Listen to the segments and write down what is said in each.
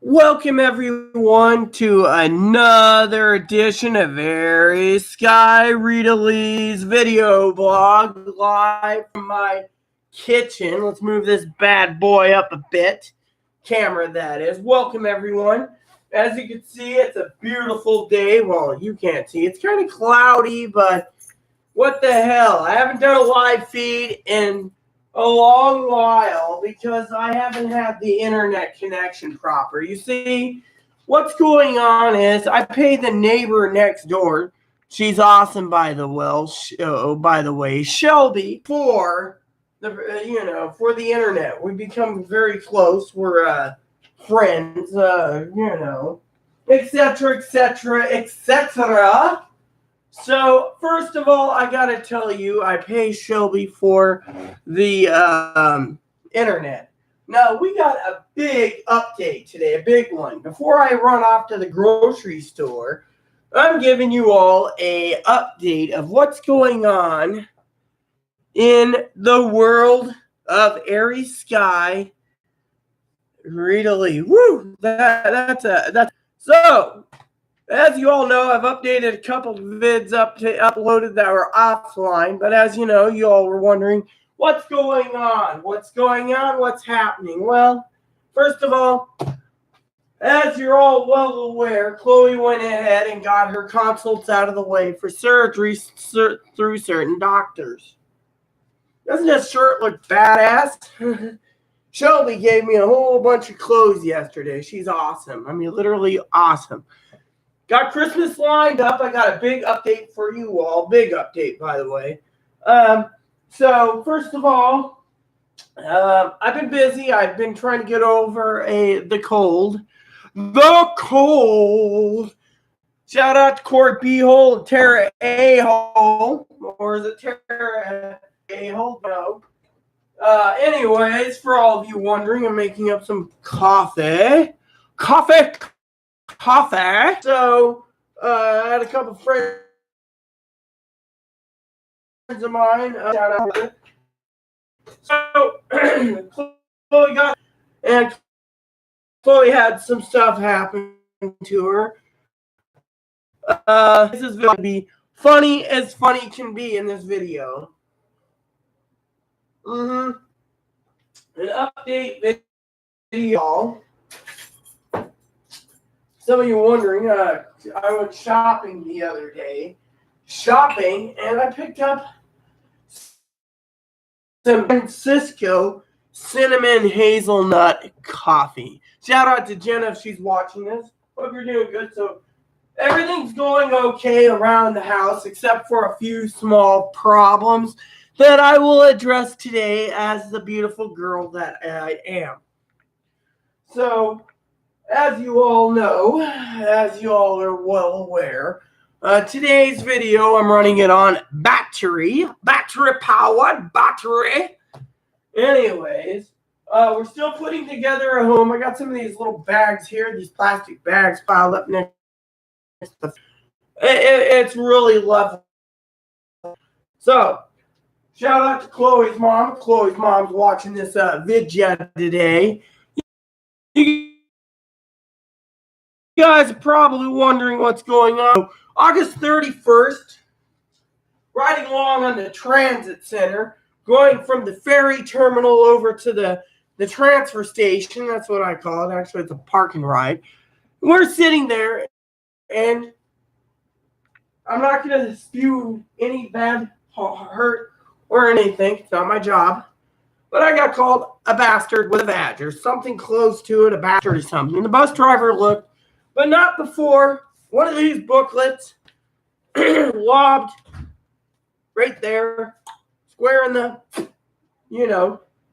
Welcome everyone to another edition of Aries Sky Rita Lee's video blog live from my kitchen. Let's move this bad boy up a bit. Camera, that is. Welcome everyone. As you can see, it's a beautiful day. Well, you can't see. It's kind of cloudy, but what the hell? I haven't done a live feed in a long while because I haven't had the internet connection proper. You see, what's going on is I pay the neighbor next door. She's awesome, by the way, Shelby, for the internet. We become very close. We're friends, etc., etc., etc. So, first of all, I got to tell you, I pay Shelby for the internet. Now, we got a big update today, a big one. Before I run off to the grocery store, I'm giving you all a update of what's going on in the world of Aries Sky Rita Lee. Woo! That's so. As you all know, I've updated a couple of vids uploaded that were offline. But as you know, you all were wondering, what's going on? What's going on? What's happening? Well, first of all, as you're all well aware, Chloe went ahead and got her consults out of the way for surgery through certain doctors. Doesn't this shirt look badass? Shelby gave me a whole bunch of clothes yesterday. She's awesome. I mean, literally awesome. Got Christmas lined up. I got a big update for you all. Big update, by the way. So, first of all, I've been busy. I've been trying to get over the cold. The cold. Shout out to Corey B-Hole and Tara A-Hole. Or is it Tara A-Hole? No. Anyways, for all of you wondering, I'm making up some coffee. Coffee. So, I had a couple friends of mine. Shout out. So, Chloe had some stuff happen to her. This is going to be funny as funny can be in this video. An update video. Some of you wondering, I went shopping the other day. And I picked up some Francisco cinnamon hazelnut coffee. Shout out to Jenna if she's watching this. Hope you're doing good. So everything's going okay around the house except for a few small problems that I will address today as the beautiful girl that I am. So, as you all know, as you all are well aware, today's video, I'm running it on battery-powered battery. Anyways, we're still putting together a home. I got some of these little bags here, these plastic bags piled up next to it's really lovely. So, shout out to Chloe's mom. Chloe's mom's watching this video today. You guys are probably wondering what's going on. August 31st, riding along on the transit center, going from the ferry terminal over to the transfer station. That's what I call it. Actually, it's a parking ride. We're sitting there, and I'm not going to spew any bad hurt or anything. It's not my job. But I got called a bastard with a badge or something close to it, a bastard or something. And the bus driver looked, but not before one of these booklets lobbed right there, square in the,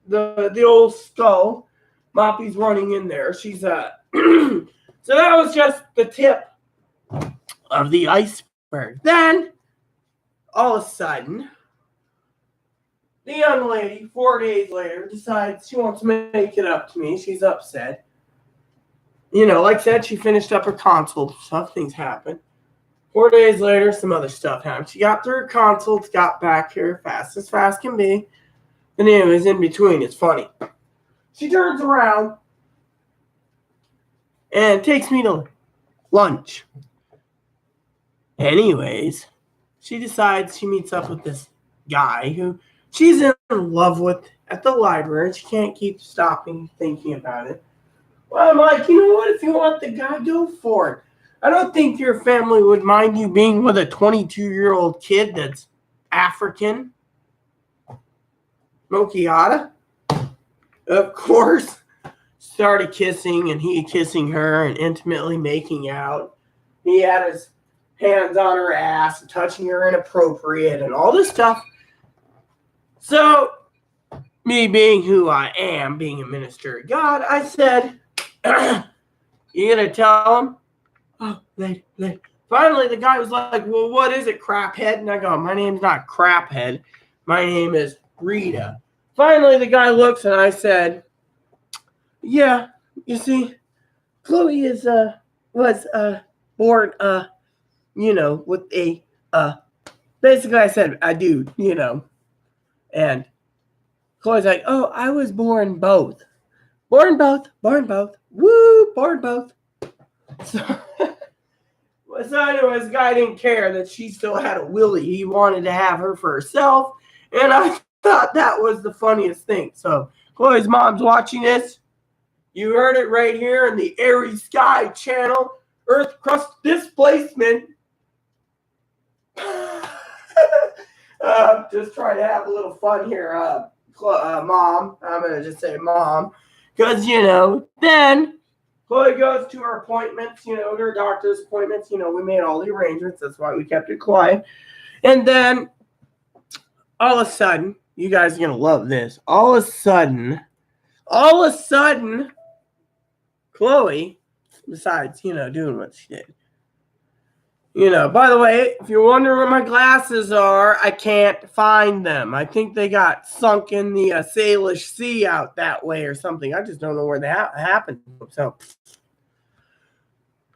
the old skull. Moppy's running in there. She's so that was just the tip of the iceberg. Then, all of a sudden, the young lady, 4 days later, decides she wants to make it up to me. She's upset. Like I said, she finished up her consult. Stuff, things happen. 4 days later, some other stuff happened. She got through her consults, got back here fast as fast can be. And anyways, in between, it's funny. She turns around and takes me to lunch. Anyways, she decides she meets up with this guy who she's in love with at the library. She can't keep stopping thinking about it. Well, I'm like, you know what? If you want the guy, go for it. I don't think your family would mind you being with a 22-year-old kid that's African. Mokiata, of course, started kissing, and he kissing her and intimately making out. He had his hands on her ass and touching her inappropriate and all this stuff. So, me being who I am, being a minister of God, I said, you gonna tell him? Oh, they. Finally, the guy was like, well, what is it, craphead? And I go, my name's not craphead. My name is Rita. Finally, the guy looks, and I said, yeah, you see, Chloe was born, with a, basically I said, I do, and Chloe's like, oh, I was born both. Born both. Woo, born both. So anyways, the guy didn't care that she still had a willy. He wanted to have her for herself, and I thought that was the funniest thing. So Chloe's mom's watching this. You heard it right here in the Airy Sky channel. Earth crust displacement. Just trying to have a little fun here, Mom. I'm going to just say Mom. Because, then Chloe goes to her appointments, her doctor's appointments. We made all the arrangements. That's why we kept it quiet. And then, all of a sudden, you guys are going to love this. All of a sudden, Chloe, besides, doing what she did. By the way, if you're wondering where my glasses are, I can't find them. I think they got sunk in the Salish Sea out that way or something. I just don't know where they happened. So,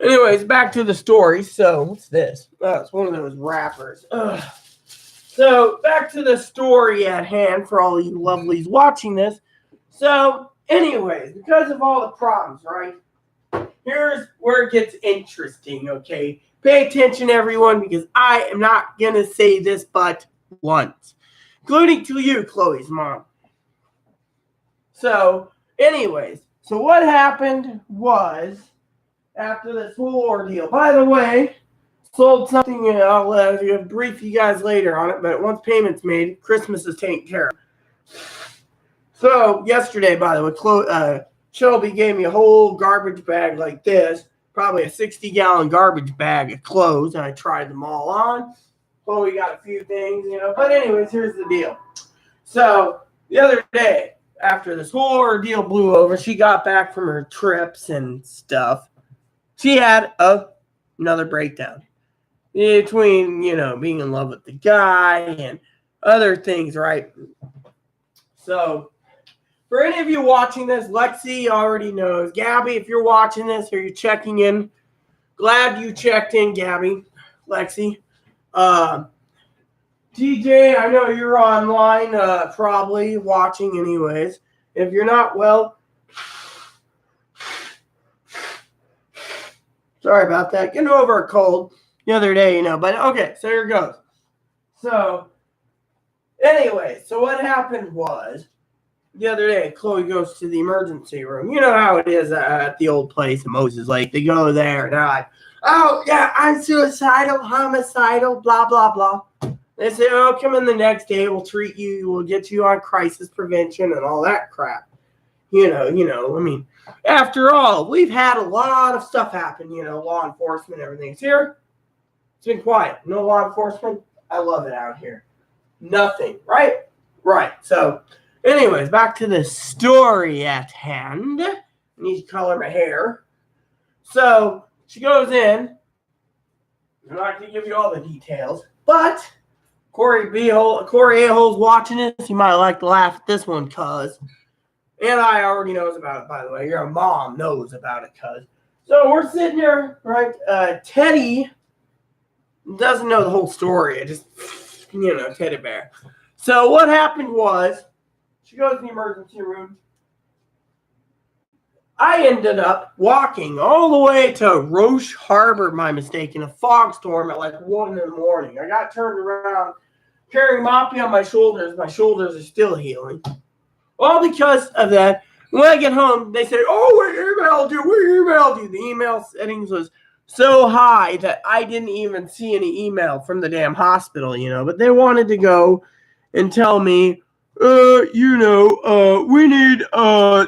anyways, back to the story. So, what's this? Oh, it's one of those wrappers. Ugh. So, back to the story at hand for all you lovelies watching this. So, anyways, because of all the problems, right? Here's where it gets interesting, okay? Pay attention, everyone, because I am not going to say this but once. Including to you, Chloe's mom. So, anyways, so what happened was, after this whole ordeal, by the way, sold something, and I'll brief you guys later on it, but once payment's made, Christmas is taken care of. So, yesterday, by the way, Shelby gave me a whole garbage bag like this, probably a 60-gallon garbage bag of clothes, and I tried them all on. Chloe got a few things, But anyways, here's the deal. So, the other day, after this whole ordeal blew over, she got back from her trips and stuff. She had another breakdown. Between, being in love with the guy and other things, right? So, for any of you watching this, Lexi already knows. Gabby, if you're watching this or you're checking in, glad you checked in, Gabby. Lexi. TJ, I know you're online, probably watching anyways. If you're not, well, sorry about that. Getting over a cold the other day, But okay, so here goes. So, anyway, so what happened was, the other day, Chloe goes to the emergency room. You know how it is at the old place in Moses Lake. They go there, and they're like, oh, yeah, I'm suicidal, homicidal, blah, blah, blah. They say, oh, come in the next day. We'll treat you. We'll get you on crisis prevention and all that crap. I mean, after all, we've had a lot of stuff happen, law enforcement, everything's here. It's been quiet. No law enforcement. I love it out here. Nothing, right? Right. So, anyways, back to the story at hand. I need to color my hair. So, she goes in. I'm not going to give you all the details, but Corey A-hole's watching this. You might like to laugh at this one, cuz. And I already knows about it, by the way. Your mom knows about it, cuz. So, we're sitting here, right? Teddy doesn't know the whole story. It just, teddy bear. So, what happened was, she goes to the emergency room. I ended up walking all the way to Roche Harbor, my mistake, in a fog storm at like 1 in the morning. I got turned around, carrying Moppy on my shoulders. My shoulders are still healing. All because of that. When I get home, they say, "Oh, we emailed you. The email settings was so high that I didn't even see any email from the damn hospital, But they wanted to go and tell me, we need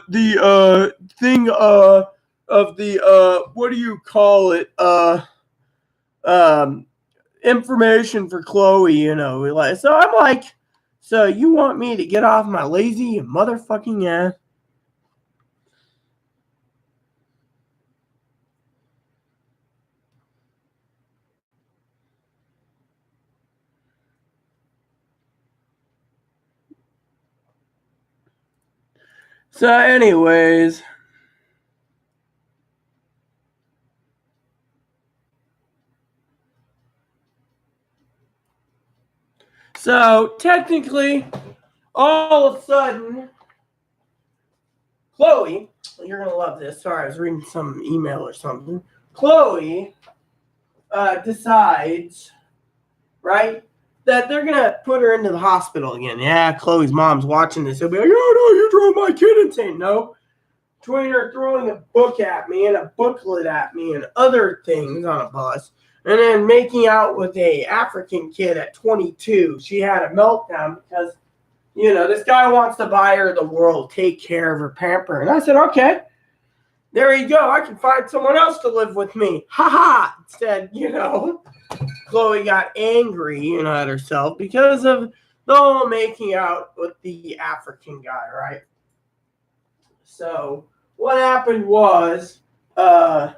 the thing of the what do you call it? Information for Chloe, So I'm like, so you want me to get off my lazy motherfucking ass? So, anyways, so technically, all of a sudden, Chloe, you're gonna love this. Sorry, I was reading some email or something. Chloe decides, right, that they're gonna put her into the hospital again. Yeah, Chloe's mom's watching this. He'll be like, "Oh no, you drove my kid insane." No, between her throwing a book at me and a booklet at me and other things on a bus, and then making out with a African kid at 22, she had a meltdown because, this guy wants to buy her the world, take care of her, pamper her. And I said, okay, there you go. I can find someone else to live with me. Ha ha. Instead, Chloe got angry, at herself because of the whole making out with the African guy, right? So what happened was, I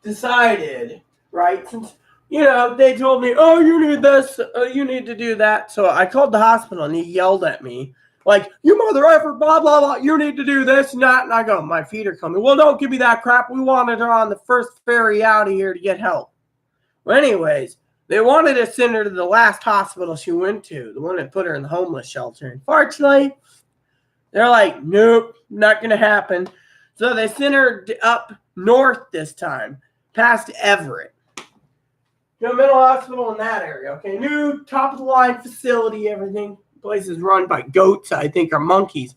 decided, right, since, they told me, "Oh, you need this, you need to do that." So I called the hospital and he yelled at me, like, "You mother effer, blah, blah, blah, you need to do this and that." And I go, "My feet are coming." "Well, don't give me that crap. We wanted her on the first ferry out of here to get help." Well, anyways, they wanted to send her to the last hospital she went to, the one that put her in the homeless shelter. Unfortunately, they're like, "Nope, not going to happen." So they sent her up north this time, past Everett. Mental hospital in that area, okay? New top of the line facility, everything. The place is run by goats, I think, or monkeys.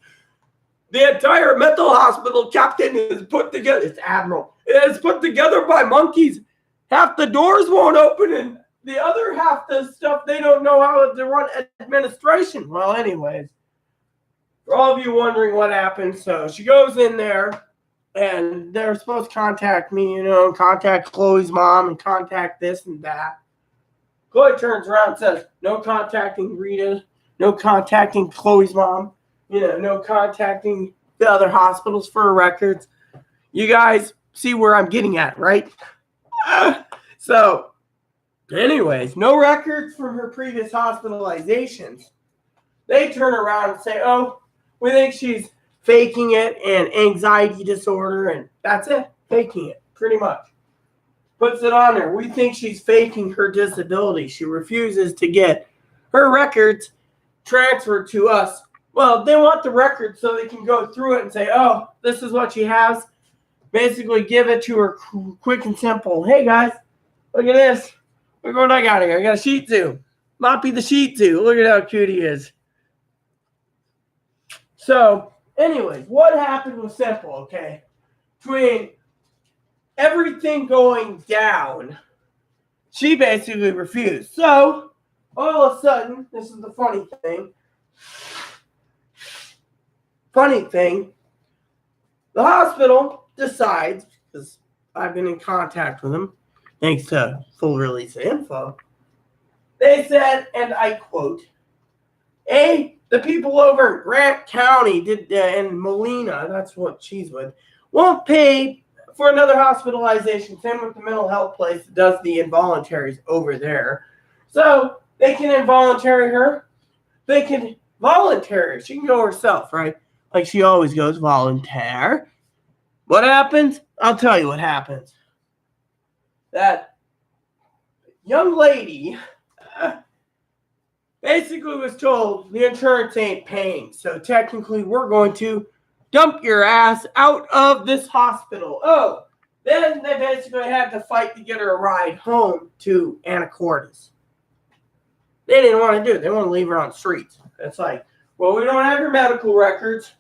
The entire mental hospital, captain, is put together. It's Admiral. It is put together by monkeys. Half the doors won't open, and the other half the stuff, they don't know how to run administration. Well, anyways, for all of you wondering what happened, so she goes in there, and they're supposed to contact me, contact Chloe's mom and contact this and that. Chloe turns around and says, "No contacting Rita, no contacting Chloe's mom, no contacting the other hospitals for records." You guys see where I'm getting at, right? So, anyways, no records from her previous hospitalizations. They turn around and say, "Oh, we think she's faking it and anxiety disorder," and that's it. Faking it, pretty much. Puts it on her. "We think she's faking her disability. She refuses to get her records transferred to us." Well, they want the records so they can go through it and say, "Oh, this is what she has." Basically, give it to her quick and simple. "Hey, guys, look at this. Look what I got here. I got a Shih Tzu. Moppy the Shih Tzu. Look at how cute he is." So, anyways, what happened was simple, okay? Between everything going down, she basically refused. So, all of a sudden, this is the funny thing. The hospital decides, because I've been in contact with them, thanks to full release of info, they said, and I quote, "The people over in Grant County and Molina," that's what she's with, "won't pay for another hospitalization." Same with the mental health place that does the involuntaries over there. So they can involuntary her. They can volunteer her. She can go herself, right? Like she always goes, volunteer. What happens? I'll tell you what happens. That young lady basically was told the insurance ain't paying. So technically we're going to dump your ass out of this hospital. Oh, then they basically had to fight to get her a ride home to Anacortes. They didn't want to do it. They want to leave her on the streets. It's like, well, we don't have your medical records.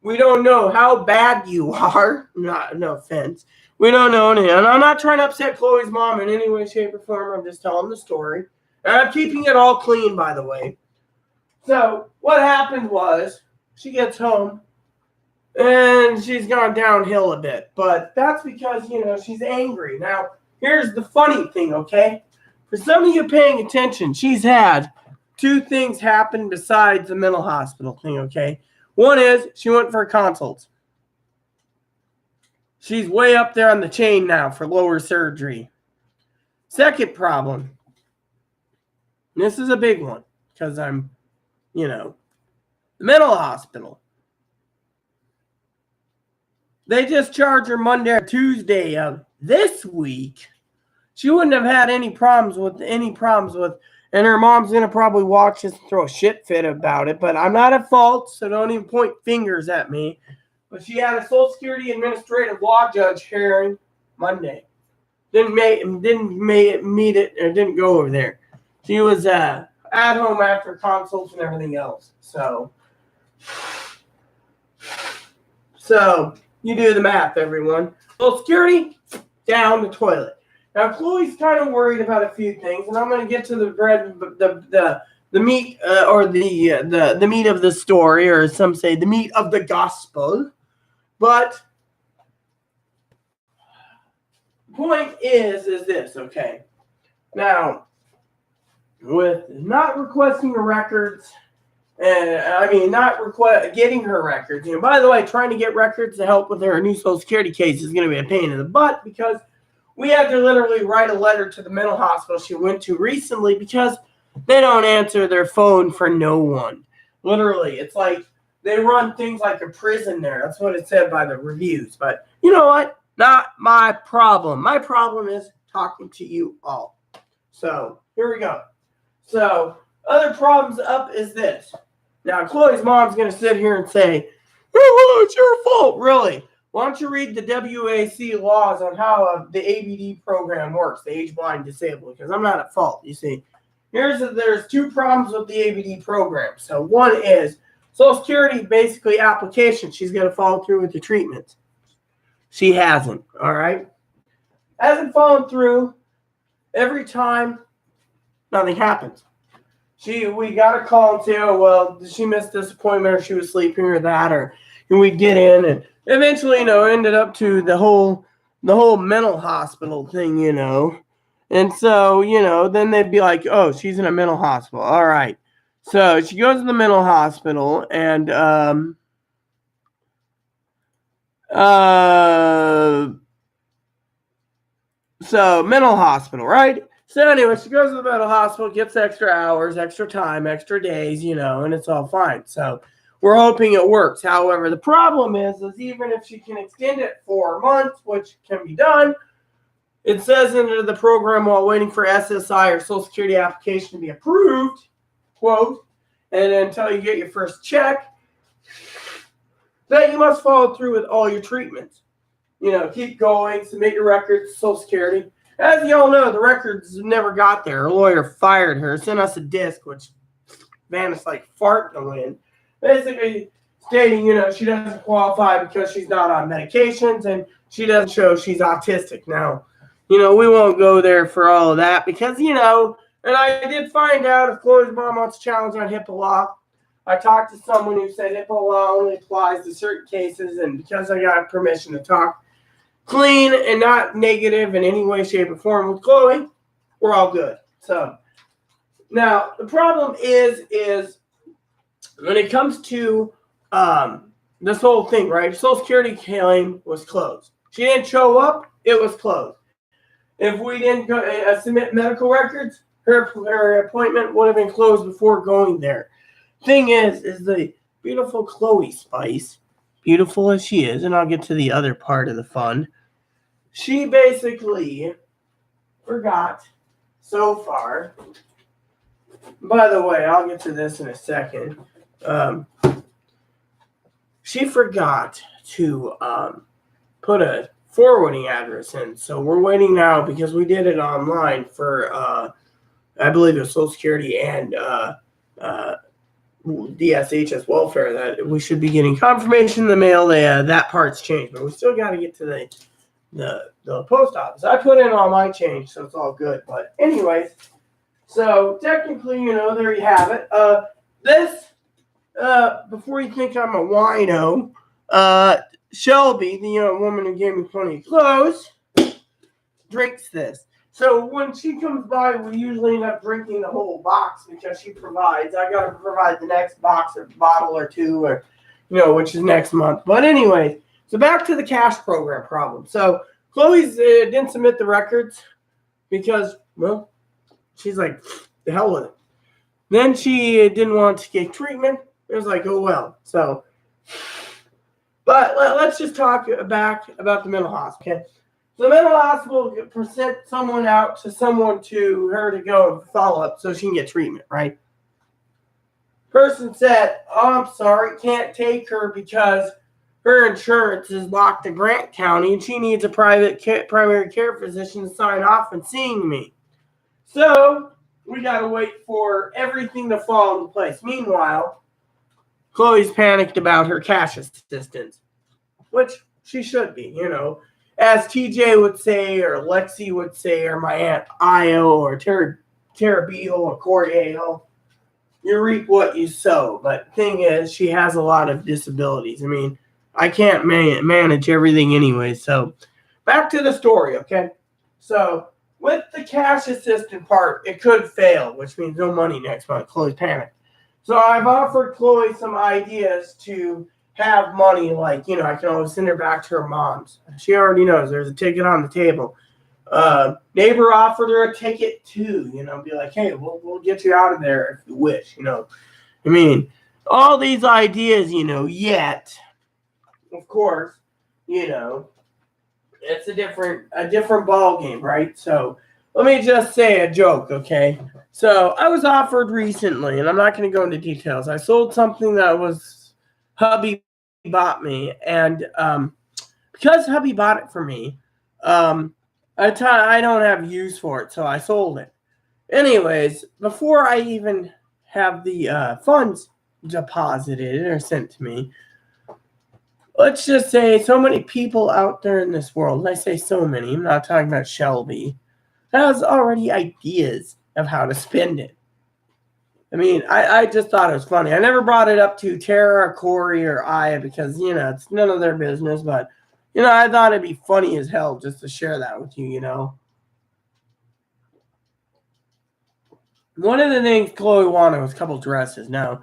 We don't know how bad you are. No offense. We don't know anything. And I'm not trying to upset Chloe's mom in any way, shape, or form. I'm just telling the story. And I'm keeping it all clean, by the way. So what happened was she gets home and she's gone downhill a bit. But that's because, she's angry. Now, here's the funny thing, okay? For some of you paying attention, she's had two things happen besides the mental hospital thing, okay? One is she went for consults. She's way up there on the chain now for lower surgery. Second problem, this is a big one because I'm, the mental hospital. They just charged her Monday or Tuesday of this week. She wouldn't have had any problems with, and her mom's going to probably watch this and throw a shit fit about it, but I'm not at fault, so don't even point fingers at me. But she had a Social Security Administrative Law Judge hearing Monday. Didn't meet it, or didn't go over there. She was at home after consults and everything else. So you do the math, everyone. Social Security, down the toilet. Now, Chloe's kind of worried about a few things, and I'm going to get to the meat, or the meat of the story, or some say the meat of the gospel. But the point is this, okay? Now, with not requesting the records, getting her records. By the way, trying to get records to help with her new Social Security case is going to be a pain in the butt because we had to literally write a letter to the mental hospital she went to recently because they don't answer their phone for no one. Literally, it's like they run things like a prison there. That's what it said by the reviews. But you know what? Not my problem. My problem is talking to you all. So here we go. So other problems up is this. Now, Chloe's mom's going to sit here and say, oh, it's your fault. Really? Why don't you read the WAC laws on how the ABD program works, the age blind disabled, because I'm not at fault, you see. There's two problems with the ABD program. So one is Social Security basically application. She's going to follow through with the treatment. She hasn't, all right? Hasn't followed through. Every time, nothing happens. We got a call and say, oh, well, did she miss this appointment or she was sleeping or that, and we get in and eventually, ended up to the whole mental hospital thing, And so, then they'd be like, oh, she's in a mental hospital. All right. So she goes to the mental hospital and so mental hospital, right? So anyway, she goes to the mental hospital, gets extra hours, extra time, extra days, and it's all fine. So we're hoping it works. However, the problem is even if she can extend it 4 months, which can be done, it says into the program while waiting for SSI or Social Security application to be approved, quote, and until you get your first check, that you must follow through with all your treatments. Keep going, submit your records to Social Security. As you all know, the records never got there. Her lawyer fired her, sent us a disc, which vanished like fart in the wind. Basically stating, she doesn't qualify because she's not on medications and she doesn't show she's autistic. Now, we won't go there for all of that because, and I did find out if Chloe's mom wants to challenge on HIPAA law. I talked to someone who said HIPAA law only applies to certain cases, and because I got permission to talk clean and not negative in any way, shape, or form with Chloe, we're all good. So now the problem is when it comes to this whole thing, right? Social Security claim was closed. She didn't show up, it was closed. If we didn't go, submit medical records, her appointment would have been closed before going there. Thing is the beautiful Chloe Spice, beautiful as she is, and I'll get to the other part of the fun, she basically forgot so far By the way, I'll get to this in a second. She forgot to put a forwarding address in. So we're waiting now because we did it online for, I believe it was Social Security and DSHS welfare that we should be getting confirmation in the mail that part's changed, but we still got to get to the post office. I put in all my change, so it's all good. But anyways, so technically, there you have it. This, before you think I'm a wino, Shelby, the woman who gave me plenty of clothes, drinks this. So when she comes by, we usually end up drinking the whole box because she provides. I got to provide the next box or bottle or two, or which is next month. But anyway, so back to the cash program problem. So Chloe's didn't submit the records because, well, she's like, the hell with it. Then she didn't want to get treatment. It was like, oh well. So, but let's just talk back about the mental hospital. Okay. So the mental hospital present someone out to her to go and follow up so she can get treatment, right? Person said, oh, I'm sorry, can't take her because her insurance is locked in Grant County and she needs a primary care physician to sign off on seeing me. So we got to wait for everything to fall into place. Meanwhile, Chloe's panicked about her cash assistance, which she should be, As TJ would say, or Lexi would say, or my Aunt Io, or Tara Beal, or Corey Hale, you reap what you sow. But the thing is, she has a lot of disabilities. I mean, I can't manage everything anyway. So back to the story, okay? So with the cash assistant part, it could fail, which means no money next month. Chloe's panicked. So I've offered Chloe some ideas to have money, like, I can always send her back to her mom's. She already knows there's a ticket on the table. Neighbor offered her a ticket too, be like, hey, we'll get you out of there if you wish, I mean, all these ideas, yet, of course, it's a different ball game, right? So let me just say a joke, okay? So I was offered recently, and I'm not going to go into details. I sold something that was hubby bought me, and because hubby bought it for me, I don't have use for it, so I sold it. Anyways, before I even have the funds deposited or sent to me, let's just say so many people out there in this world, and I say so many, I'm not talking about Shelby, has already ideas of how to spend it. I mean, I just thought it was funny. I never brought it up to Tara, or Corey, or Aya because, it's none of their business. But, I thought it'd be funny as hell just to share that with you, One of the things Chloe wanted was a couple dresses. Now,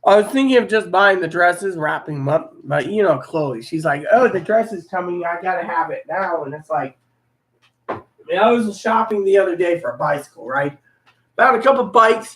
I was thinking of just buying the dresses, wrapping them up. But, Chloe, she's like, oh, the dress is coming. I got to have it now. And it's like, I was shopping the other day for a bicycle, right? Found a couple bikes.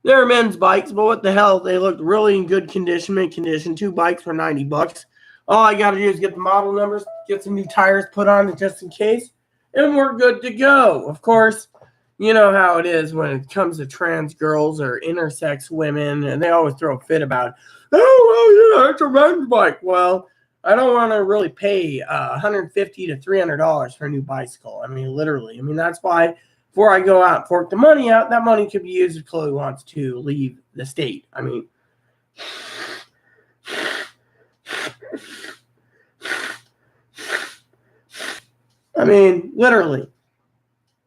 They're men's bikes, but what the hell? They looked really in good condition, mint condition. 2 bikes for $90. All I got to do is get the model numbers, get some new tires put on it just in case, and we're good to go. Of course, you know how it is when it comes to trans girls or intersex women, and they always throw a fit about it. Oh, well, it's a men's bike. Well, I don't want to really pay $150 to $300 for a new bicycle. I mean, literally. I mean, that's why before I go out and fork the money out, that money could be used if Chloe wants to leave the state. I mean, literally.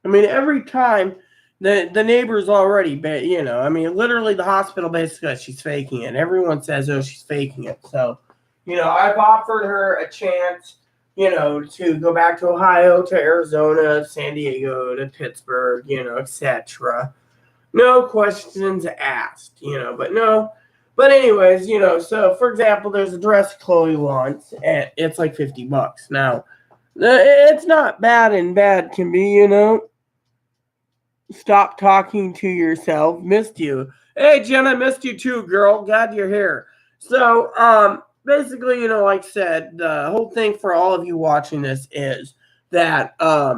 I mean, every time the neighbor's already, literally the hospital basically says she's faking it. Everyone says, oh, she's faking it. So, I've offered her a chance, to go back to Ohio, to Arizona, San Diego, to Pittsburgh, etc. No questions asked, but no. But anyways, so for example, there's a dress Chloe wants, and it's like $50. Now, it's not bad, and bad can be, Stop talking to yourself. Missed you. Hey, Jenna, missed you too, girl. Glad you're here. So, basically, like I said, the whole thing for all of you watching this is that, I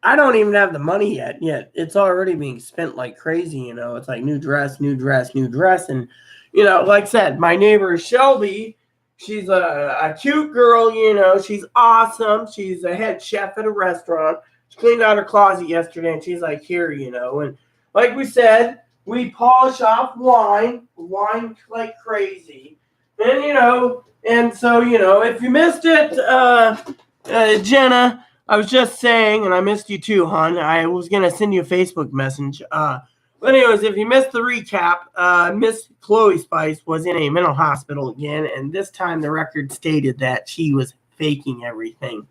I don't even have the money yet. It's already being spent like crazy, you know. It's like new dress, new dress, new dress. And, you know, like I said, my neighbor Shelby, she's a cute girl, you know. She's awesome. She's a head chef at a restaurant. She cleaned out her closet yesterday, and she's like, here, you know. And like we said, we polish off wine like crazy. And, you know, and so, you know, if you missed it, Jenna, I was just saying, and I missed you too, hon. I was going to send you a Facebook message. But anyways, if you missed the recap, Miss Chloe Spice was in a mental hospital again, and this time the record stated that she was faking everything.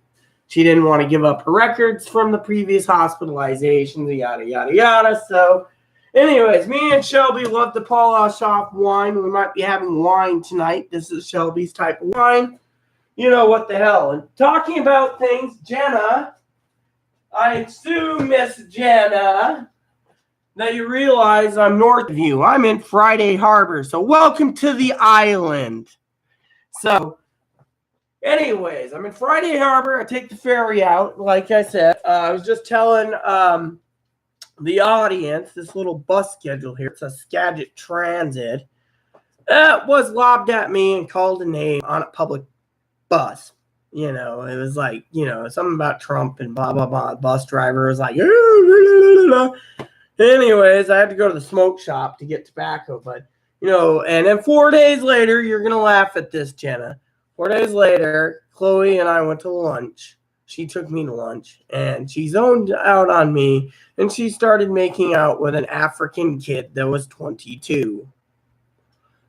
She didn't want to give up her records from the previous hospitalizations, yada, yada, yada. So, anyways, me and Shelby love to polish off wine. We might be having wine tonight. This is Shelby's type of wine. You know what the hell. And talking about things, Jenna, I assume, Miss Jenna, that you realize I'm north of you. I'm in Friday Harbor. So welcome to the island. So, anyways, I'm in Friday Harbor. I take the ferry out. Like I said, I was just telling the audience this little bus schedule here. It's a Skagit Transit. That was lobbed at me and called a name on a public bus. You know, it was like, you know, something about Trump and blah, blah, blah. Bus driver was like, anyways, I had to go to the smoke shop to get tobacco. But, you know, and then 4 days later, you're going to laugh at this, Jenna. 4 days later, Chloe and I went to lunch. She took me to lunch, and she zoned out on me, and she started making out with an African kid that was 22.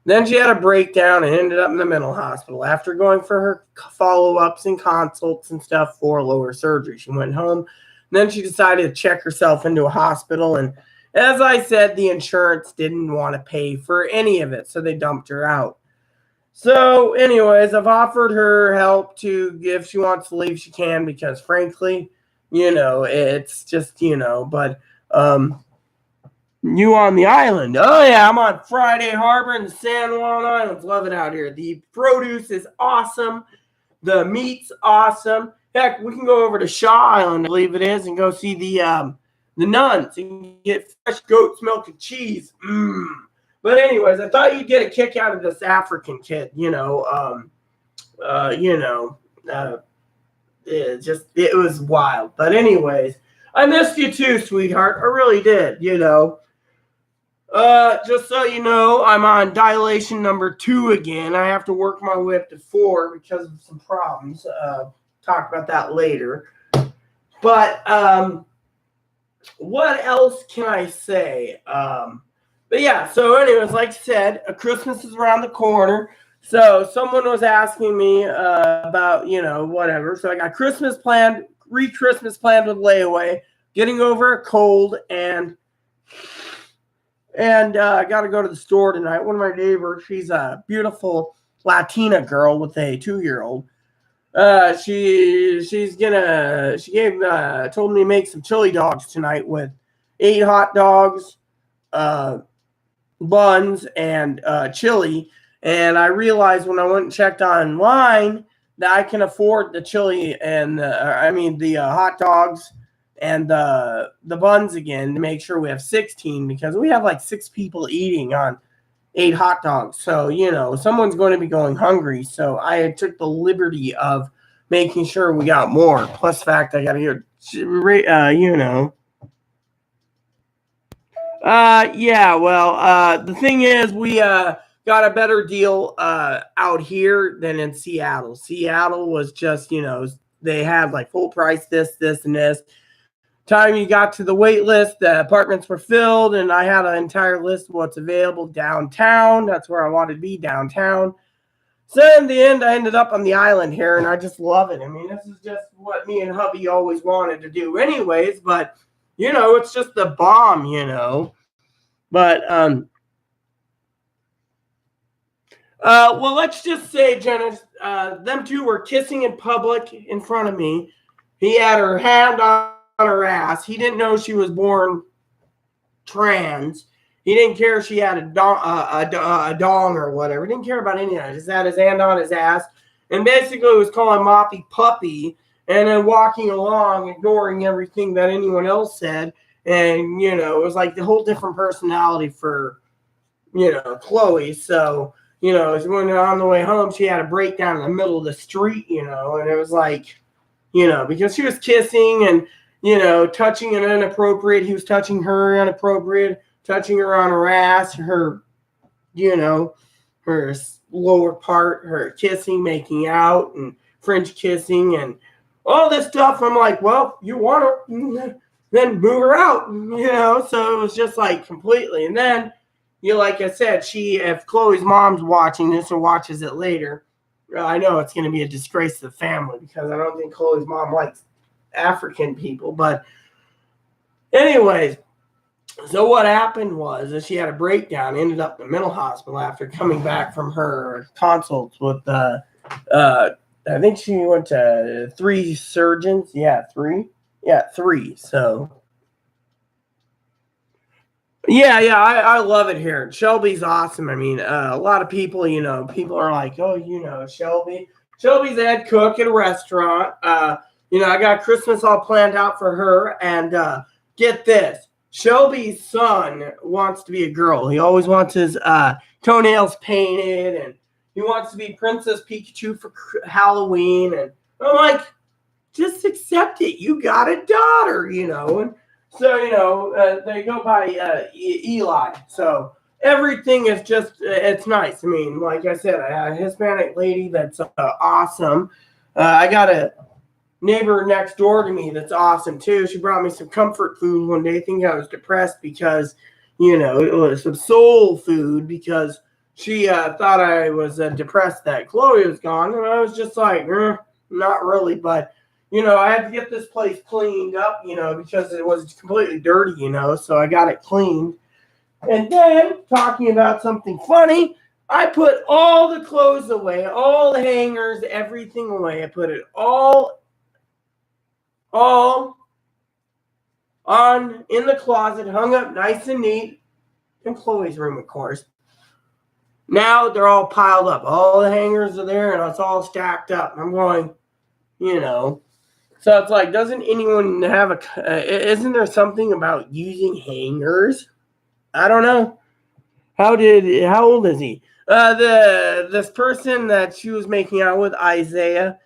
Then she had a breakdown and ended up in the mental hospital after going for her follow-ups and consults and stuff for lower surgery. She went home. Then she decided to check herself into a hospital. And as I said, the insurance didn't want to pay for any of it, so they dumped her out. So anyways, I've offered her help to, if she wants to leave, she can, because frankly, you know, it's just, you know, but you on the island. Oh, yeah, I'm on Friday Harbor in the San Juan Islands. Love it out here. The produce is awesome. The meat's awesome. Heck, we can go over to Shaw Island, I believe it is, and go see the nuns and get fresh goat's milk and cheese. But anyways, I thought you'd get a kick out of this African kid, you know. It was wild. But anyways, I missed you too, sweetheart. I really did, you know. Just so you know, I'm on dilation number 2 again. I have to work my way up to 4 because of some problems. Talk about that later. But what else can I say? But yeah, so anyways, like I said, Christmas is around the corner. So someone was asking me about, you know, whatever. So I got Christmas planned, Christmas planned with layaway, getting over a cold, and I got to go to the store tonight. One of my neighbors, she's a beautiful Latina girl with a 2-year-old. She told me to make some chili dogs tonight with 8 hot dogs, buns, and chili. And I realized when I went and checked online that I can afford the chili and the hot dogs and the buns again to make sure we have 16, because we have like 6 people eating on 8 hot dogs. So, you know, someone's going to be going hungry. So I took the liberty of making sure we got more. Plus the fact I got to hear, you know. The thing is, we got a better deal out here than in Seattle. Seattle was just, you know, they had like full price this, and this. Time you got to the wait list, the apartments were filled, and I had an entire list of what's available downtown. That's where I wanted to be, downtown. So in the end, I ended up on the island here, and I just love it. I mean, this is just what me and hubby always wanted to do anyways, but, you know, it's just the bomb, you know. But, well, let's just say, Jenna, them two were kissing in public in front of me. He had her hand on her ass. He didn't know she was born trans. He didn't care if she had a dong or whatever. He didn't care about any of that. He just had his hand on his ass and basically was calling Moppy puppy and then walking along, ignoring everything that anyone else said. And, it was like the whole different personality for, Chloe. So, when on the way home, she had a breakdown in the middle of the street, and it was like, because she was kissing and, touching an inappropriate. He was touching her inappropriate, touching her on her ass, her, her lower part, her kissing, making out, and French kissing, and all this stuff. I'm like, well, you want her, then move her out, So it was just like completely. And then, like I said, if Chloe's mom's watching this or watches it later, I know it's going to be a disgrace to the family because I don't think Chloe's mom likes African people. But anyways, so what happened was that she had a breakdown, ended up in the mental hospital after coming back from her consults with, I think she went to 3 surgeons. Yeah, 3. Yeah, 3. So, yeah, I love it here. Shelby's awesome. I mean, a lot of people, people are like, oh, Shelby. Shelby's the head cook at a restaurant. I got Christmas all planned out for her. And get this. Shelby's son wants to be a girl. He always wants his toenails painted. And he wants to be Princess Pikachu for Halloween. And I'm like, just accept it. You got a daughter, And so, they go by Eli. So everything is just, it's nice. I mean, like I said, a Hispanic lady that's awesome. I got a neighbor next door to me that's awesome too. She brought me some comfort food one day. I think I was depressed because, it was some soul food because she thought I was depressed that Chloe was gone. And I was just like, not really, but I had to get this place cleaned up, because it was completely dirty, so I got it cleaned. And then, talking about something funny, I put all the clothes away, all the hangers, everything away. I put it all on in the closet, hung up nice and neat, in Chloe's room, of course. Now they're all piled up. All the hangers are there, and it's all stacked up. I'm going, So it's like, doesn't anyone have isn't there something about using hangers? I don't know. How old is he? This person that she was making out with, Isaiah,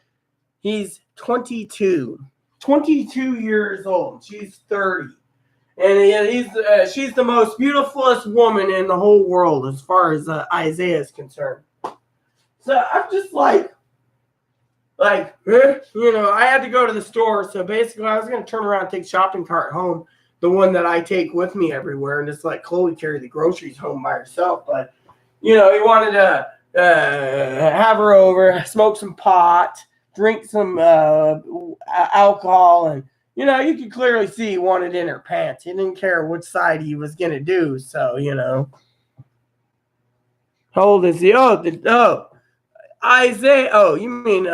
he's 22. 22 years old. She's 30. And she's the most beautifulest woman in the whole world as far as Isaiah is concerned. So I'm just like, I had to go to the store. So basically, I was going to turn around and take shopping cart home, the one that I take with me everywhere, and just let Chloe carry the groceries home by herself. But, he wanted to have her over, smoke some pot, drink some alcohol, and, you could clearly see he wanted in her pants. He didn't care which side he was going to do. So, How old is he? Isaiah. Oh, you mean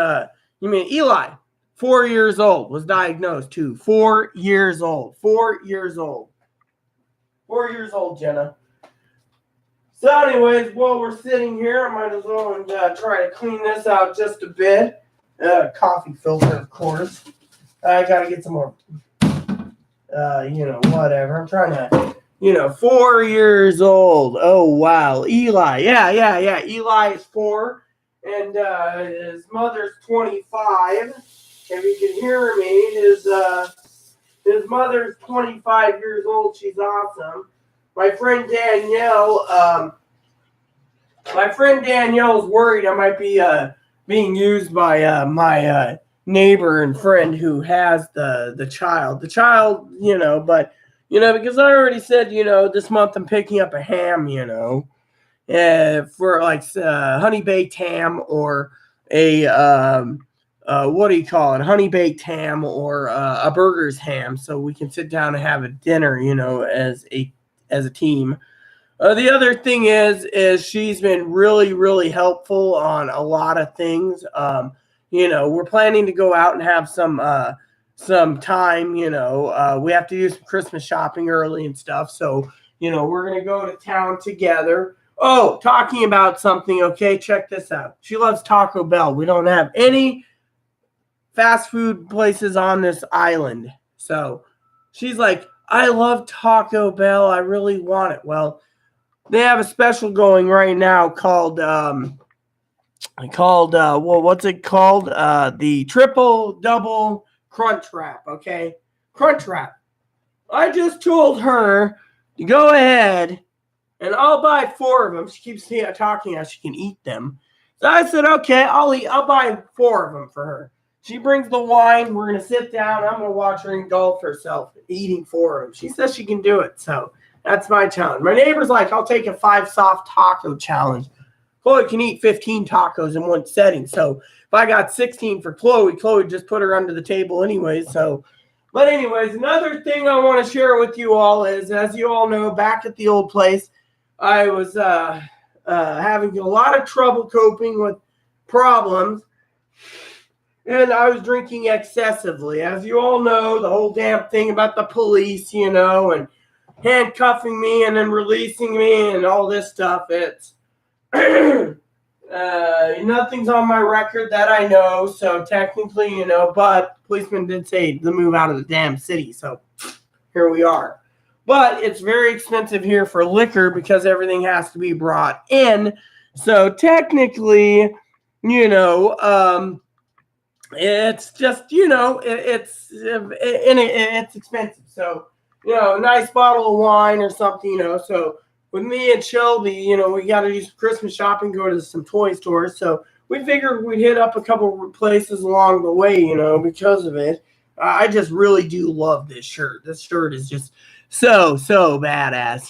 Eli? 4 years old, was diagnosed too. 4 years old. 4 years old. 4 years old, Jenna. So anyways, while we're sitting here, I might as well try to clean this out just a bit. Coffee filter, of course. I got to get some more, whatever. I'm trying to, 4 years old. Oh, wow. Eli. Yeah. Eli is 4. And his mother's 25. If you can hear me, his mother's 25 years old. She's awesome. My friend Danielle is worried I might be being used by my neighbor and friend who has the child. The child, but because I already said, this month I'm picking up a ham, for like honey baked ham or a what do you call it? Honey baked ham or a burger's ham, so we can sit down and have a dinner, as a team. The other thing is she's been really, really helpful on a lot of things. We're planning to go out and have some time. We have to do some Christmas shopping early and stuff, so we're gonna go to town together. Oh, talking about something, okay, check this out. She loves Taco Bell. We don't have any fast food places on this island. So she's like, I love Taco Bell. I really want it. Well, they have a special going right now called well, what's it called? The triple double crunch wrap. Okay, crunch wrap. I just told her to go ahead and I'll buy 4 of them. She keeps talking how she can eat them. So I said, okay, I'll buy 4 of them for her. She brings the wine. We're gonna sit down. I'm gonna watch her engulf herself eating 4 of them. She says she can do it. So that's my challenge. My neighbor's like, I'll take a 5 soft taco challenge. Chloe can eat 15 tacos in one setting. So if I got 16 for Chloe just put her under the table anyway. So, but anyways, another thing I want to share with you all is, as you all know, back at the old place, I was having a lot of trouble coping with problems, and I was drinking excessively. As you all know, the whole damn thing about the police, and handcuffing me and then releasing me and all this stuff. It's nothing's on my record that I know, so technically, but policeman did say to move out of the damn city, so here we are. But it's very expensive here for liquor because everything has to be brought in. So technically, it's just, it's expensive. So, a nice bottle of wine or something, so with me and Shelby, we got to do some Christmas shopping, go to some toy stores. So we figured we'd hit up a couple of places along the way, because of it. I just really do love this shirt. This shirt is just so badass,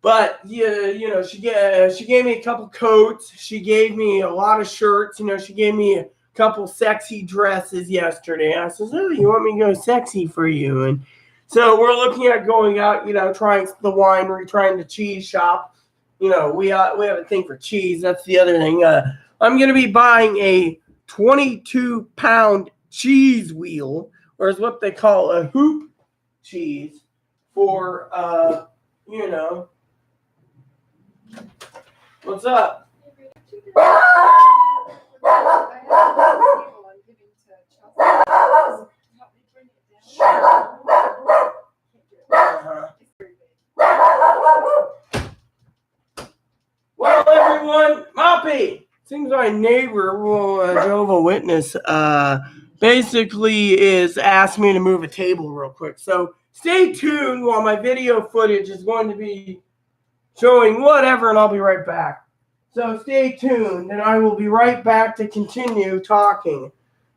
but yeah, she gave me a couple coats. She gave me a lot of shirts. She gave me a couple sexy dresses yesterday. I said, "Oh, you want me to go sexy for you?" And so we're looking at going out. Trying the winery, trying the cheese shop. We have a thing for cheese. That's the other thing. I'm gonna be buying a 22-pound cheese wheel, or is what they call a hoop cheese, for What's up? Well, everyone, Moppy. Seems my neighbor, Jehovah Witness, basically is asked me to move a table real quick. So stay tuned while my video footage is going to be showing whatever, and I'll be right back. So stay tuned, and I will be right back to continue talking.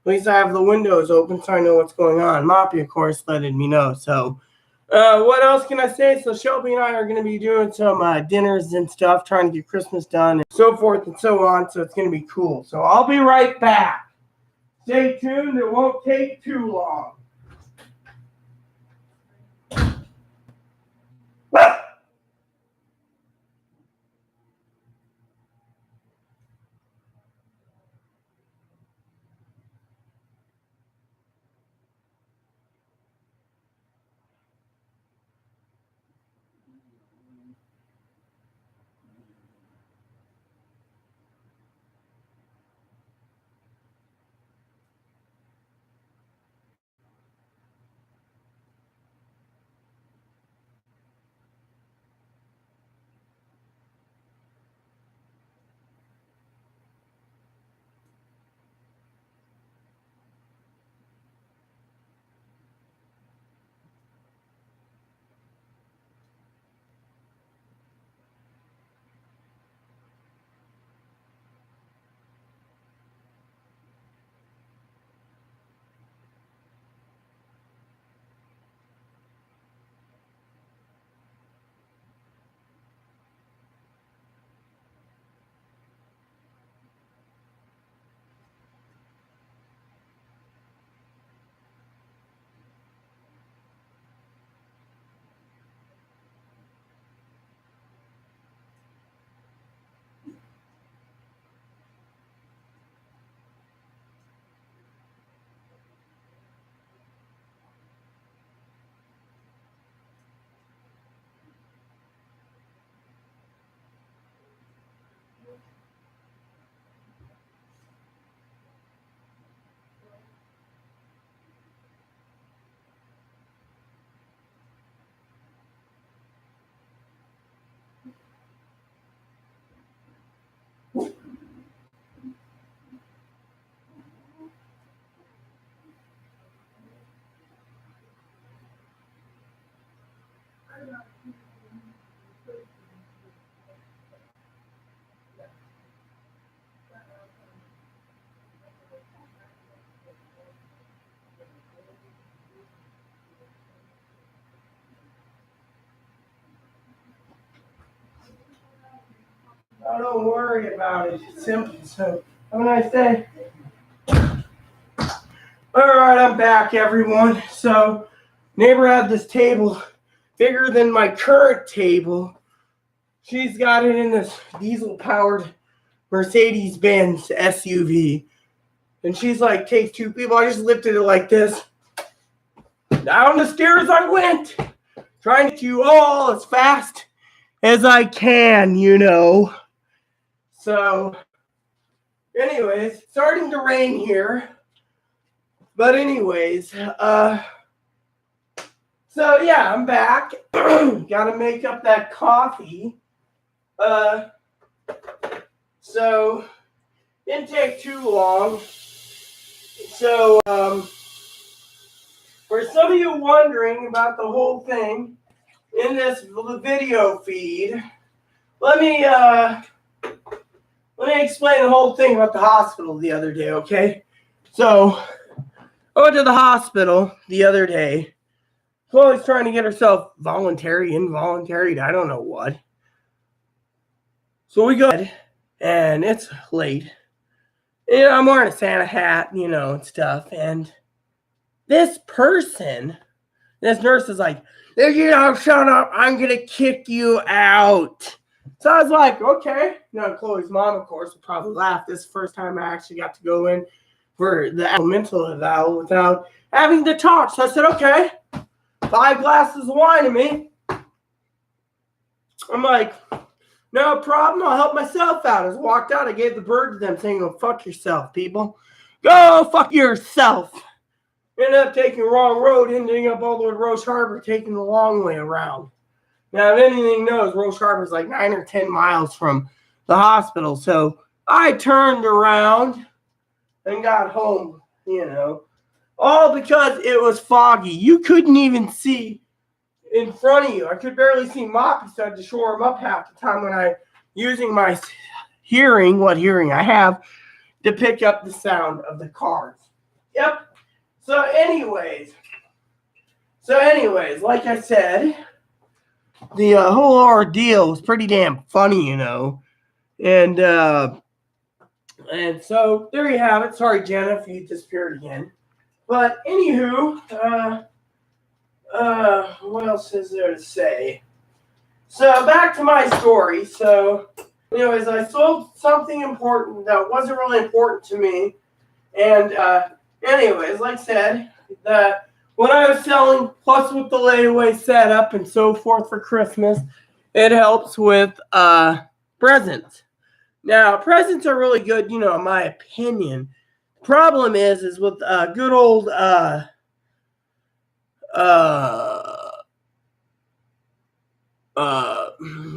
At least I have the windows open so I know what's going on. Moppy, of course, letting me know. So what else can I say? So Shelby and I are going to be doing some dinners and stuff, trying to get Christmas done, and so forth and so on. So it's going to be cool. So I'll be right back. Stay tuned. It won't take too long. Oh, don't worry about it. It's simple. So, have a nice day. All right, I'm back, everyone. So, neighbor had this table bigger than my current table. She's got it in this diesel-powered Mercedes-Benz SUV. And she's like, takes two people. I just lifted it like this. Down the stairs I went, trying to get you all as fast as I can, you know. So, anyways, starting to rain here. But anyways, so yeah, I'm back. Gotta make up that coffee. So didn't take too long. So, for some of you wondering about the whole thing in this video feed, let me explain the whole thing about the hospital the other day, okay? So, I went to the hospital the other day. Chloe's trying to get herself involuntary, I don't know what. So we go, and it's late. You know, I'm wearing a Santa hat, you know, and stuff. And this nurse is like, if you don't shut up, I'm going to kick you out. So I was like, okay. Now, Chloe's mom, of course, will probably laugh. This is the first time I actually got to go in for the mental eval without having to talk. So I said, okay, 5 glasses of wine to me. I'm like, no problem. I'll help myself out. As I walked out, I gave the bird to them saying, go fuck yourself, people. Go fuck yourself. Ended up taking the wrong road, ending up all the way to Roche Harbor, taking the long way around. Now, if anything knows, Roche Harbor is like 9 or 10 miles from the hospital. So I turned around and got home, you know. All because it was foggy. You couldn't even see in front of you. I could barely see Moppy, so I had to shore him up half the time when I using my hearing, what hearing I have, to pick up the sound of the cars. Yep. So anyways, like I said, the whole ordeal was pretty damn funny, you know. And so there you have it. Sorry, Jenna, if you disappeared again. But anywho, what else is there to say? So back to my story. So, anyways, I sold something important that wasn't really important to me. And anyways, like I said, what I was selling, plus with the layaway setup and so forth for Christmas, it helps with presents. Now, presents are really good, you know, in my opinion. Problem is with good old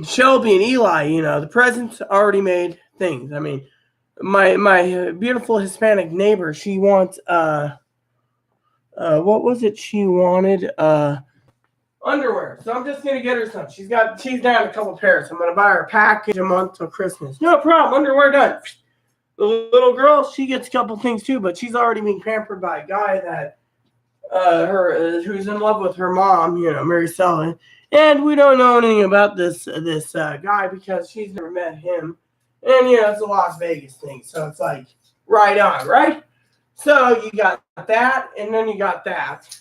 Shelby and Eli, you know, the presents already made things. I mean, my beautiful Hispanic neighbor, she wants what was it she wanted? Underwear. So I'm just gonna get her some. She's down a couple pairs. I'm gonna buy her a package a month till Christmas. No problem. Underwear done. The little girl, she gets a couple things too, but she's already being pampered by a guy that who's in love with her mom, you know, Mary Sullivan. And we don't know anything about this guy because she's never met him. And, you know, it's a Las Vegas thing. So it's like, right on, right? So you got that, and then you got that.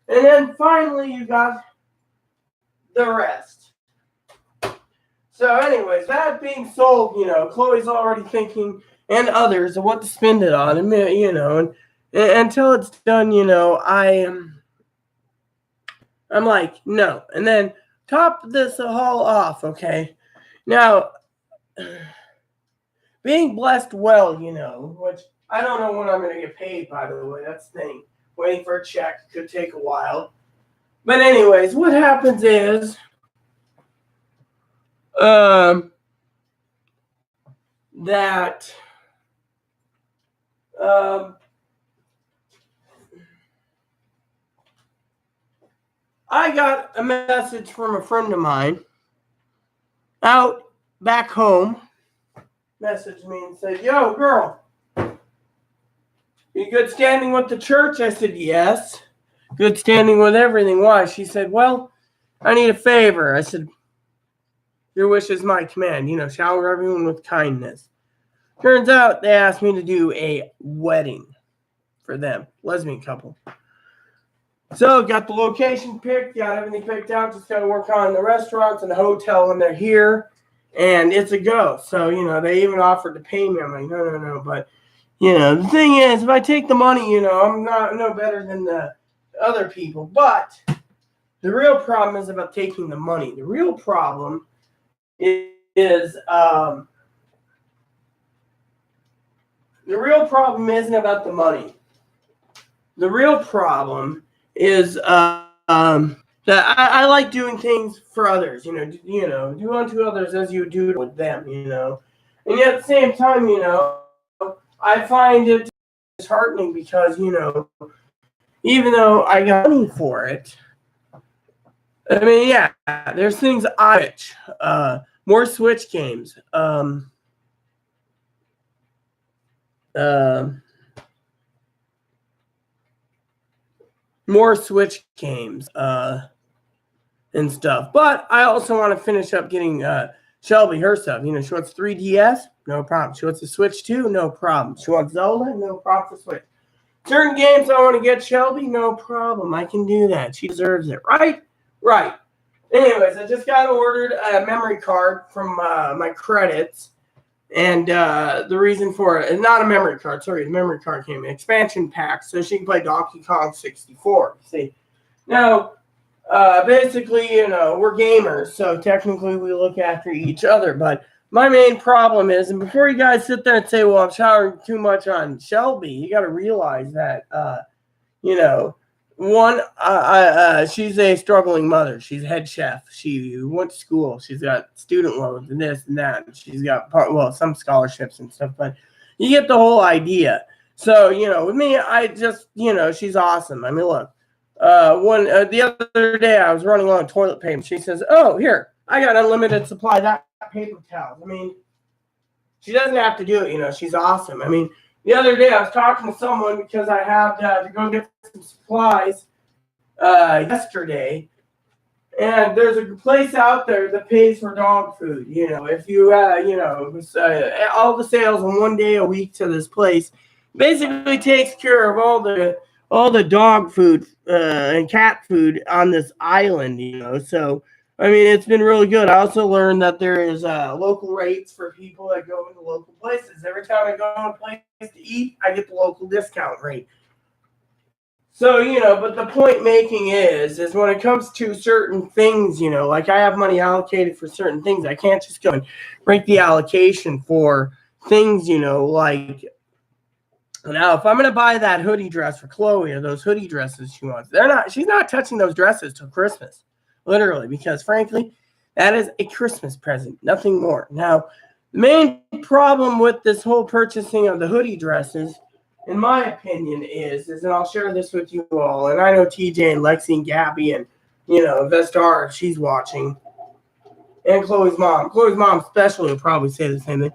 And then finally you got the rest. So anyways, that being sold, you know, Chloe's already thinking, and others, of what to spend it on. And, you know, and until it's done, you know, I'm like, no. And then top this all off, okay? Now, being blessed well, you know, which I don't know when I'm going to get paid, by the way. That's the thing. Waiting for a check could take a while. But anyways, what happens is that I got a message from a friend of mine out back home. Messaged me and said, "Yo, girl, you good standing with the church?" I said, "Yes." "Good standing with everything." "Why?" She said, "Well, I need a favor." I said, "Your wish is my command. Shower everyone with kindness." Turns out they asked me to do a wedding for them, lesbian couple. So got the location picked, got everything picked out. Just got to work on the restaurants and the hotel when they're here, and it's a go. So they even offered to pay me. I'm like, no. But the thing is, if I take the money, I'm not no better than the other people. But the real problem is about taking the money. The real problem is the real problem isn't about the money. The real problem is that I like doing things for others. Do unto others as you do with them. And yet at the same time, I find it disheartening because even though I got money for it, I mean, yeah, there's things I wish. More Switch games. More Switch games and stuff. But I also want to finish up getting Shelby her stuff. She wants 3DS, no problem. She wants a Switch 2, no problem. She wants Zelda, no problem for Switch. Certain games I want to get Shelby, no problem. I can do that. She deserves it, right? Right. Anyways, I just got ordered a memory card from my credits. And the reason for it, not a memory card, sorry, the memory card came in, expansion pack, so she can play Donkey Kong 64. See, now, basically, we're gamers, so technically we look after each other, but my main problem is, and before you guys sit there and say, well, I'm showering too much on Shelby, you got to realize that, one, she's a struggling mother. She's head chef. She went to school. She's got student loans and this and that. And she's got some scholarships and stuff. But you get the whole idea. So with me, I just she's awesome. I mean, look, the other day I was running low on toilet paper. She says, "Oh, here, I got unlimited supply of that paper towels." I mean, she doesn't have to do it. She's awesome. I mean. The other day, I was talking to someone because I had to go get some supplies yesterday, and there's a place out there that pays for dog food. If you, all the sales in one day a week to this place basically takes care of all the dog food and cat food on this island. So. I mean, it's been really good. I also learned that there is local rates for people that go into local places. Every time I go to a place to eat, I get the local discount rate. So, but the point making is when it comes to certain things, like I have money allocated for certain things. I can't just go and break the allocation for things, like now if I'm going to buy that hoodie dress for Chloe or those hoodie dresses she wants, she's not touching those dresses till Christmas. Literally, because frankly, that is a Christmas present, nothing more. Now, the main problem with this whole purchasing of the hoodie dresses, in my opinion, is and I'll share this with you all, and I know TJ and Lexi and Gabby and, Vestar, if she's watching, and Chloe's mom. Chloe's mom especially will probably say the same thing.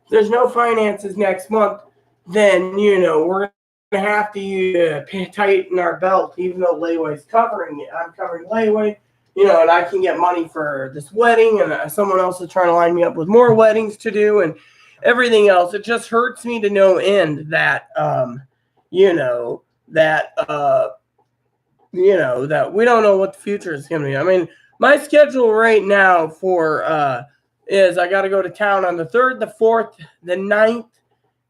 If there's no finances next month, then, we're going to have to tighten our belt, even though layaway's covering it. I'm covering layaway. And I can get money for this wedding, and someone else is trying to line me up with more weddings to do and everything else. It just hurts me to no end that, that we don't know what the future is going to be. I mean, my schedule right now is I got to go to town on the 3rd, the 4th, the 9th,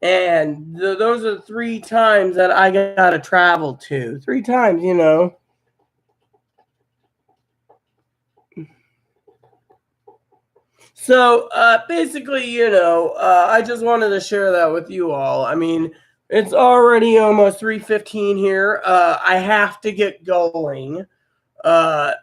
and those are the 3 times that I got to travel to. 3 times, So basically, I just wanted to share that with you all. I mean, it's already almost 3:15 here. I have to get going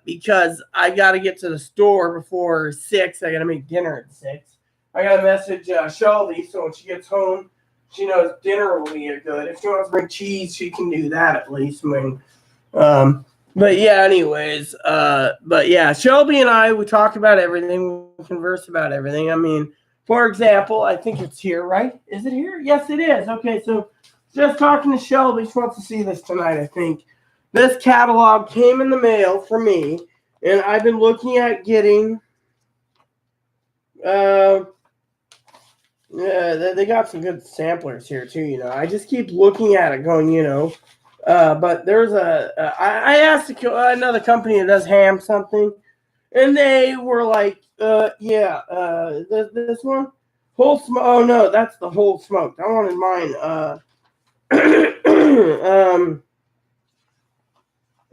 because I got to get to the store before 6. I got to make dinner at 6. I got to message Shelby so when she gets home, she knows dinner will be good. If she wants to bring cheese, she can do that at least. I mean, But yeah, anyways, but yeah, Shelby and I, we talk about everything, we converse about everything. I mean, for example, I think it's here, right? Is it here? Yes, it is. Okay, so just talking to Shelby, she wants to see this tonight, I think. This catalog came in the mail for me, and I've been looking at getting, uh, yeah, they got some good samplers here too, I just keep looking at it going, but there's I asked another company that does ham something, and they were like, this one, whole smoke. Oh no, that's the whole smoked. I wanted mine.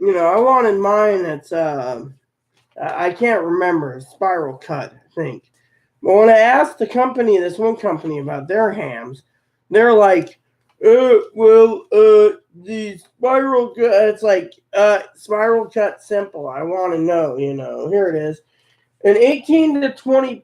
I wanted mine. It's I can't remember. Spiral cut, I think. But when I asked this one company about their hams, they're like, the spiral cut, it's like, spiral cut simple. I want to know, here it is. An 18 to 20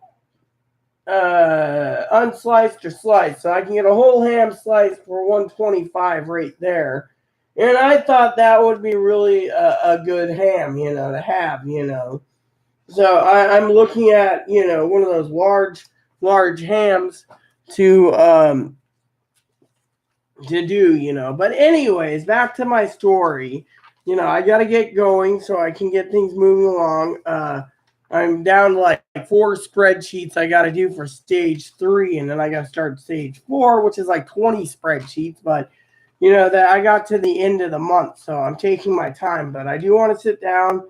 unsliced or sliced. So I can get a whole ham sliced for 125 right there. And I thought that would be really a good ham, to have, So I'm looking at, one of those large hams to do. But anyways, back to my story. I got to get going so I can get things moving along. I'm down to like 4 spreadsheets I got to do for stage 3, and then I got to start stage 4, which is like 20 spreadsheets. But that I got to the end of the month, so I'm taking my time. But I do want to sit down,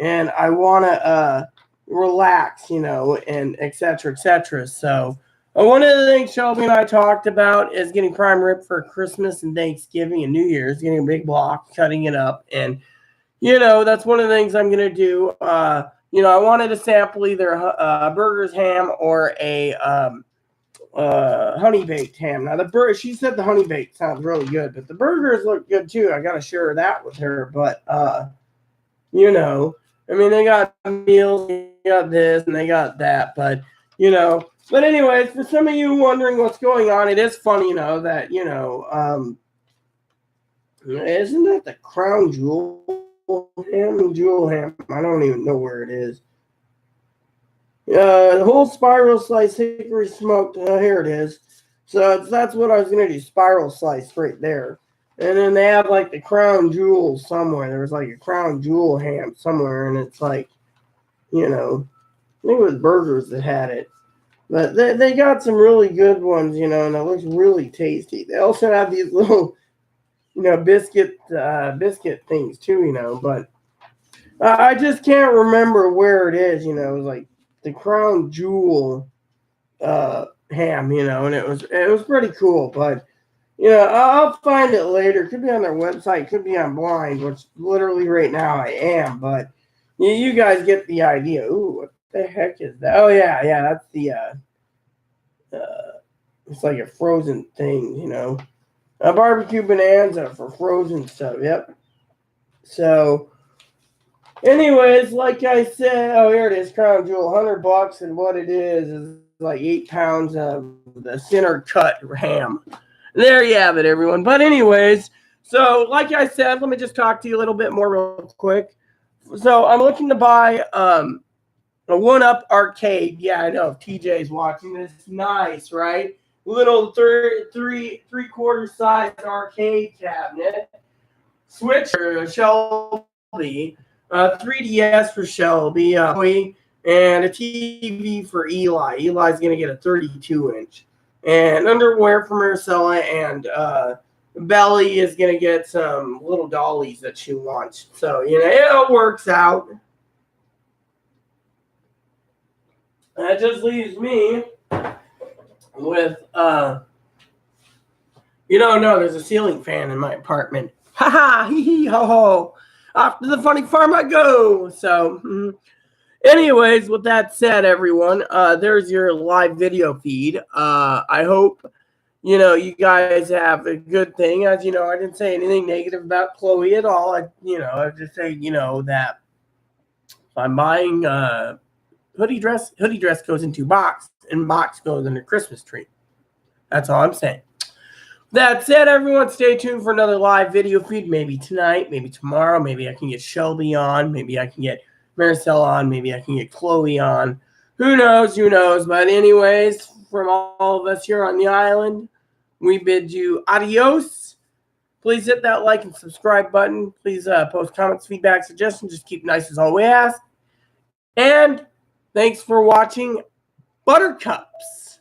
and I want to relax, and et cetera, et cetera. So one of the things Shelby and I talked about is getting prime rib for Christmas and Thanksgiving and New Year's, getting a big block, cutting it up, and that's one of the things I'm gonna do. I wanted to sample either a burger's ham or a honey baked ham. Now she said the honey baked sounds really good, but the burgers look good too. I gotta share that with her. But I mean, they got meals, they got this, and they got that. But but anyways, for some of you wondering what's going on, it is funny, that isn't that the Crown Jewel ham? I don't even know where it is. The whole spiral slice hickory smoked. Here it is. So that's what I was gonna do. Spiral slice right there. And then they have like the Crown Jewel somewhere. There was like a Crown Jewel ham somewhere, and it's like, I think it was Burgers that had it. But they got some really good ones, and it looks really tasty. They also have these little, biscuit things too, but I just can't remember where it is. It was like the Crown Jewel ham, and it was pretty cool. But I'll find it later. Could be on their website, could be on Blind, which literally right now I am. But you guys get the idea. Ooh, what the heck is that? Oh yeah, that's the it's like a frozen thing, a barbecue bonanza for frozen stuff. Yep. So anyways, like I said, oh, here it is, Crown Jewel, $100, and what it is like 8 pounds of the center cut ham. There you have it, everyone. But anyways, so like I said, let me just talk to you a little bit more real quick. So I'm looking to buy a 1-Up arcade. Yeah, I know if TJ's watching this. Nice, right? Little three-quarter size arcade cabinet. Switch for Shelby. 3DS for Shelby. And a TV for Eli. Eli's going to get a 32-inch. And underwear for Marcella, and Belly is going to get some little dollies that she wants. So, it all works out. That just leaves me with, no, there's a ceiling fan in my apartment. Ha ha, hee hee, ho ho. Off to the funny farm I go. So, anyways, with that said, everyone, there's your live video feed. I hope, you guys have a good thing. As you know, I didn't say anything negative about Chloe at all. I just say, that if I'm buying hoodie dress goes into box, and box goes in the Christmas tree. That's all I'm saying. That said, everyone, stay tuned for another live video feed. Maybe tonight, maybe tomorrow. Maybe I can get Shelby on. Maybe I can get Maricel on. Maybe I can get Chloe on. Who knows? Who knows? But anyways, from all of us here on the island, we bid you adios. Please hit that like and subscribe button. Please post comments, feedback, suggestions. Just keep nice as all we ask. And thanks for watching Buttercups.